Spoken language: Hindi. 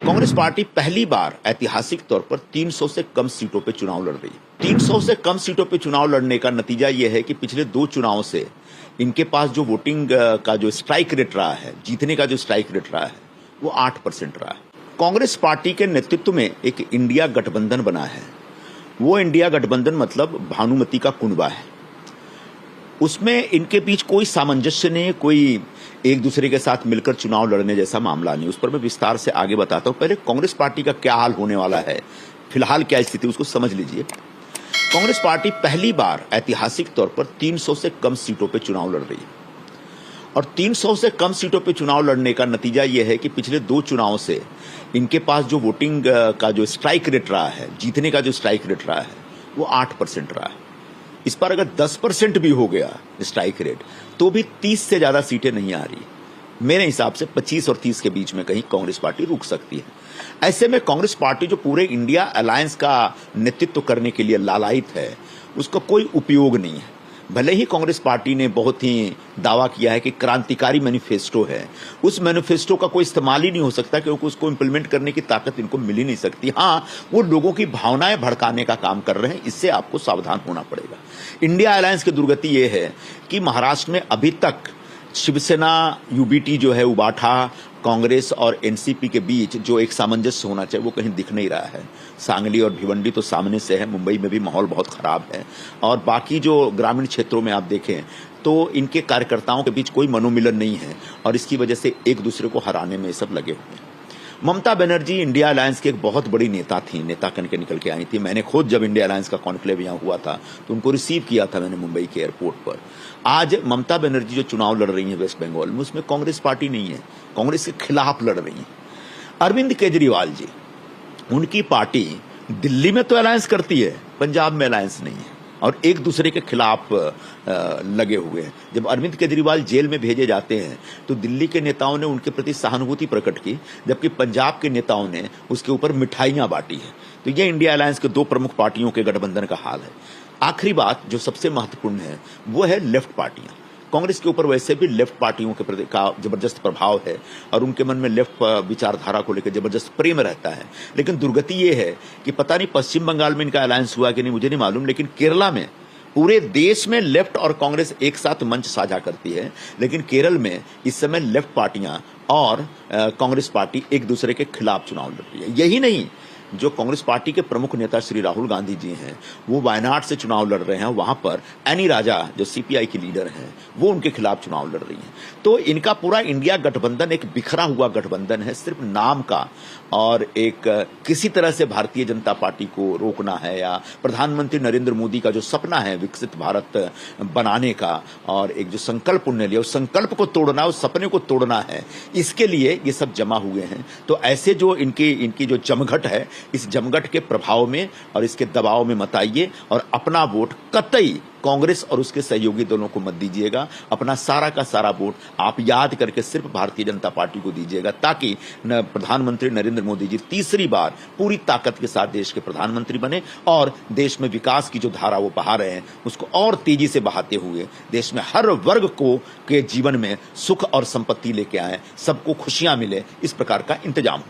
कांग्रेस पार्टी पहली बार ऐतिहासिक तौर पर 300 से कम सीटों पे चुनाव लड़ रही है। 300 से कम सीटों पे चुनाव लड़ने का नतीजा यह है कि पिछले 2 चुनावों से इनके पास जो वोटिंग का जो स्ट्राइक रेट रहा है, जीतने का जो स्ट्राइक रेट रहा है, वो 8% रहा है। कांग्रेस पार्टी के नेतृत्व में एक इंडिया गठबंधन बना है। वो इंडिया गठबंधन मतलब भानुमति का कुनबा है। उसमें इनके बीच कोई सामंजस्य नहीं, कोई एक दूसरे के साथ मिलकर चुनाव लड़ने जैसा मामला नहीं। उस पर मैं विस्तार से आगे बताता हूं। पहले कांग्रेस पार्टी का क्या हाल होने वाला है, फिलहाल क्या स्थिति, उसको समझ लीजिए। कांग्रेस पार्टी पहली बार ऐतिहासिक तौर पर 300 से कम सीटों पर चुनाव लड़ रही है। और 300 से कम सीटों पर चुनाव लड़ने का नतीजा यह है कि पिछले 2 चुनावों से इनके पास जो वोटिंग का जो स्ट्राइक रेट रहा है, जीतने का जो स्ट्राइक रेट रहा है, वो 8% रहा है। इस पर अगर 10% भी हो गया स्ट्राइक रेट, तो भी 30 से ज्यादा सीटें नहीं आ रही। मेरे हिसाब से 25 और 30 के बीच में कहीं कांग्रेस पार्टी रुक सकती है। ऐसे में कांग्रेस पार्टी जो पूरे इंडिया अलायंस का नेतृत्व करने के लिए लालायित है, उसका कोई उपयोग नहीं है। भले ही कांग्रेस पार्टी ने बहुत ही दावा किया है कि क्रांतिकारी मैनिफेस्टो है, उस मैनिफेस्टो का कोई इस्तेमाल ही नहीं हो सकता क्योंकि उसको इंप्लीमेंट करने की ताकत इनको मिल ही नहीं सकती। हाँ, वो लोगों की भावनाएं भड़काने का काम कर रहे हैं, इससे आपको सावधान होना पड़ेगा। इंडिया अलायंस की दुर्गति ये है कि महाराष्ट्र में अभी तक शिवसेना, यूबीटी जो है, उबाठा, कांग्रेस और एनसीपी के बीच जो एक सामंजस्य होना चाहिए, वो कहीं दिख नहीं रहा है। सांगली और भिवंडी तो सामने से है, मुंबई में भी माहौल बहुत खराब है। और बाकी जो ग्रामीण क्षेत्रों में आप देखें तो इनके कार्यकर्ताओं के बीच कोई मनोमिलन नहीं है और इसकी वजह से एक दूसरे को हराने में सब लगे हुए हैं। ममता बनर्जी इंडिया अलायंस की एक बहुत बड़ी नेता थी, नेता कन के निकल के आई थी। मैंने खुद जब इंडिया अलायंस का कॉन्क्लेव यहाँ हुआ था तो उनको रिसीव किया था मैंने मुंबई के एयरपोर्ट पर। आज ममता बनर्जी जो चुनाव लड़ रही है वेस्ट बंगाल में, उसमें कांग्रेस पार्टी नहीं है, कांग्रेस के खिलाफ लड़ रही है। अरविंद केजरीवाल जी, उनकी पार्टी दिल्ली में तो अलायंस करती है, पंजाब में अलायंस नहीं है और एक दूसरे के खिलाफ लगे हुए हैं। जब अरविंद केजरीवाल जेल में भेजे जाते हैं तो दिल्ली के नेताओं ने उनके प्रति सहानुभूति प्रकट की, जबकि पंजाब के नेताओं ने उसके ऊपर मिठाइयां बांटी है। तो ये इंडिया अलायंस के 2 प्रमुख पार्टियों के गठबंधन का हाल है। आखिरी बात जो सबसे महत्वपूर्ण है वो है लेफ्ट पार्टियां। कांग्रेस के ऊपर वैसे भी लेफ्ट पार्टियों के प्रति का जबरदस्त प्रभाव है और उनके मन में लेफ्ट विचारधारा को लेकर जबरदस्त प्रेम रहता है। लेकिन दुर्गति ये है कि पता नहीं पश्चिम बंगाल में इनका अलायंस हुआ कि नहीं, मुझे नहीं मालूम, लेकिन केरला में पूरे देश में लेफ्ट और कांग्रेस एक साथ मंच साझा करती है, लेकिन केरल में इस समय लेफ्ट पार्टियां और कांग्रेस पार्टी एक दूसरे के खिलाफ चुनाव लड़ रही है। यही नहीं, जो कांग्रेस पार्टी के प्रमुख नेता श्री राहुल गांधी जी हैं, वो वायनाड से चुनाव लड़ रहे हैं। वहां पर एनी राजा जो सीपीआई की लीडर हैं, वो उनके खिलाफ चुनाव लड़ रही हैं। तो इनका पूरा इंडिया गठबंधन एक बिखरा हुआ गठबंधन है, सिर्फ नाम का। और एक किसी तरह से भारतीय जनता पार्टी को रोकना है या प्रधानमंत्री नरेंद्र मोदी का जो सपना है विकसित भारत बनाने का और एक जो संकल्प उन्होंने लिया, उस संकल्प को तोड़ना, उस सपने को तोड़ना है, इसके लिए ये सब जमा हुए हैं। तो ऐसे जो इनकी जो जमघट है, इस जमघट के प्रभाव में और इसके दबाव में मत आइए और अपना वोट कतई कांग्रेस और उसके सहयोगी दलों को मत दीजिएगा। अपना सारा का सारा वोट आप याद करके सिर्फ भारतीय जनता पार्टी को दीजिएगा, ताकि प्रधानमंत्री नरेंद्र मोदी जी तीसरी बार पूरी ताकत के साथ देश के प्रधानमंत्री बने और देश में विकास की जो धारा वो बहा रहे हैं उसको और तेजी से बहाते हुए देश में हर वर्ग को के जीवन में सुख और संपत्ति लेके आए, सबको खुशियां मिले, इस प्रकार का इंतजाम।